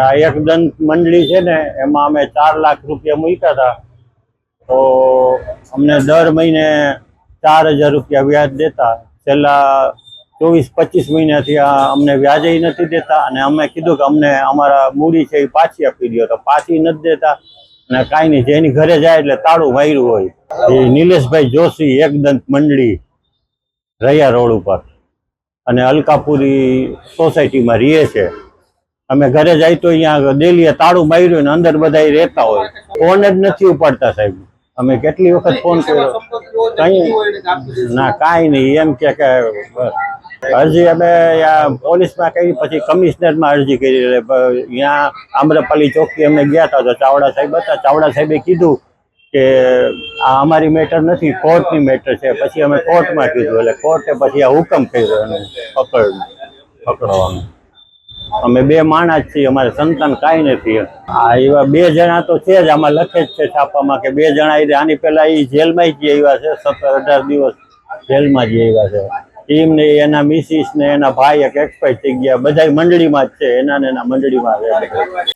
આ એક દંત મંડળી છે ને એમાં અમે 4 લાખ રૂપિયા મૂક્યા હતા, તો અમને દર મહિને 4000 રૂપિયા વ્યાજ દેતા. છેલ્લા 24-25 મહિનાથી અમને વ્યાજે નથી દેતા, અને અમે કીધું કે અમને અમારા મૂડી છે એ પાછી આપી દો, તો પાછી નથી દેતા. અને કાંઈ નહીં, જેની ઘરે જાય એટલે તાળું માર્યું હોય. એ નિલેશભાઈ જોશી, એક દંત મંડળી, રૈયા રોડ ઉપર, અને અલકાપુરી સોસાયટીમાં રહીએ છે. અમે ઘરે જાય તો અહીંયા ડેલીએ તાળું માર્યું ને અંદર બધા રહેતા હોય. ફોન જ નથી ઉપાડતા સાહેબ. અમે કેટલી વખત ફોન કર્યો, કઈ ના, કાંઈ નહીં. એમ કે અરજી અમે પોલીસમાં કરી, પછી કમિશનરમાં અરજી કરી. ત્યાં આમ્રપાલી ચોકથી અમે ગયા હતા, તો ચાવડા સાહેબ હતા. ચાવડા સાહેબે કીધું કે આ અમારી મેટર નથી, કોર્ટની મેટર છે. પછી અમે કોર્ટમાં કીધું, એટલે કોર્ટે પછી આ હુકમ કર્યો એનું પકડવાનું. અમે 2 માણસ છીએ, અમારે સંતાન કાંઈ નથી. એવા 2 જણા તો છે જ, આમાં લખે જ છે છાપામાં કે 2 જણા આની પહેલા એ જેલમાં જ આવ્યા છે, 17-18 દિવસ જેલમાં જ આવ્યા છે. એમને એના મિસિસ ને એના ભાઈ એક એક્સપાયર થઈ ગયા. બધા મંડળીમાં જ છે, એના ને એના મંડળીમાં છે.